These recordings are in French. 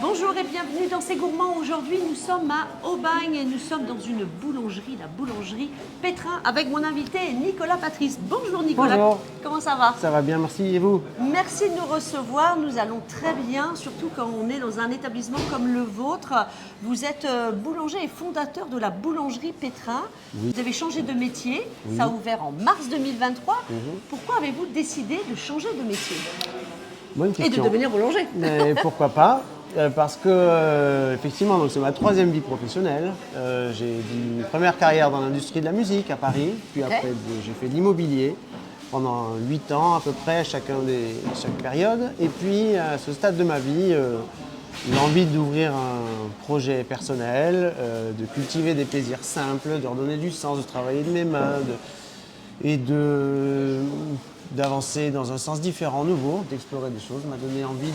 Bonjour et bienvenue dans C'est Gourmand. Aujourd'hui, nous sommes à Aubagne et nous sommes dans une boulangerie, la boulangerie Pétrin, avec mon invité Nicolas Patrice. Bonjour Nicolas. Bonjour. Comment ça va? Ça va bien, merci. Et vous? Merci de nous recevoir. Nous allons très bien, surtout quand on est dans un établissement comme le vôtre. Vous êtes boulanger et fondateur de la boulangerie Pétrin. Oui. Vous avez changé de métier. Oui. Ça a ouvert en mars 2023. Pourquoi avez-vous décidé de changer de métier Bonne et de question. devenir boulanger? Mais pourquoi pas? Parce que, effectivement, c'est ma troisième vie professionnelle. J'ai une première carrière dans l'industrie de la musique à Paris, puis après j'ai fait de l'immobilier pendant 8 ans à peu près, à chaque période. Et puis, à ce stade de ma vie, l'envie d'ouvrir un projet personnel, de cultiver des plaisirs simples, de redonner du sens, de travailler de mes mains, d'avancer dans un sens différent, nouveau, d'explorer des choses, m'a donné envie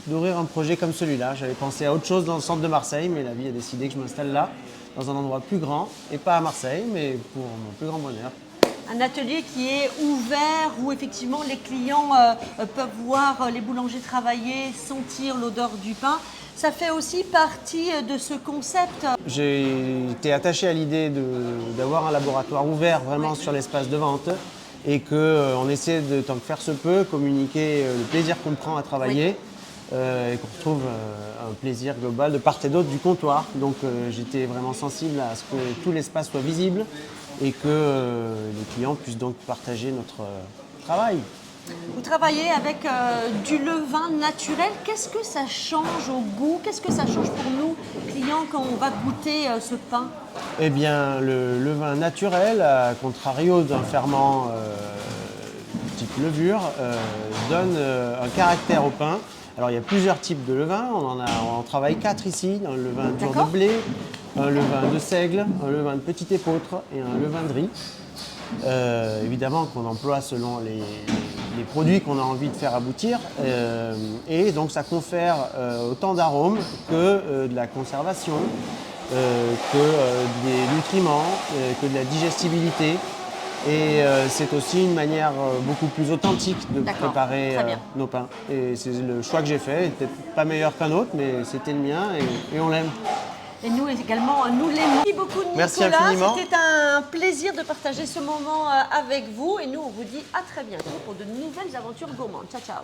d'ouvrir un projet comme celui-là. J'avais pensé à autre chose dans le centre de Marseille, mais la vie a décidé que je m'installe là, dans un endroit plus grand, et pas à Marseille, mais pour mon plus grand bonheur. Un atelier qui est ouvert où effectivement les clients peuvent voir les boulangers travailler, sentir l'odeur du pain. Ça fait aussi partie de ce concept. J'ai été attaché à l'idée d'avoir un laboratoire ouvert vraiment sur l'espace de vente et qu'on essaie de, tant que faire se peut, communiquer le plaisir qu'on prend à travailler et qu'on retrouve un plaisir global de part et d'autre du comptoir. Donc j'étais vraiment sensible à ce que tout l'espace soit visible et que les clients puissent donc partager notre travail. Vous travaillez avec du levain naturel. Qu'est-ce que ça change au goût? Qu'est-ce que ça change pour nous, clients, quand on va goûter ce pain? Eh bien, le levain naturel, à contrario d'un ferment type levure, donne un caractère au pain. Alors, il y a plusieurs types de levain. On en travaille 4 ici. Un levain dur de blé, un levain de seigle, un levain de petit épeautre et un levain de riz. Évidemment qu'on emploie selon les produits qu'on a envie de faire aboutir et donc ça confère autant d'arômes que de la conservation, que des nutriments, que de la digestibilité et c'est aussi une manière beaucoup plus authentique de préparer nos pains et c'est le choix que j'ai fait, peut-être pas meilleur qu'un autre mais c'était le mien et on l'aime. Et nous également, nous l'aimons. Merci beaucoup Nicolas. Merci infiniment. C'était un plaisir de partager ce moment avec vous. Et nous, on vous dit à très bientôt pour de nouvelles aventures gourmandes. Ciao, ciao.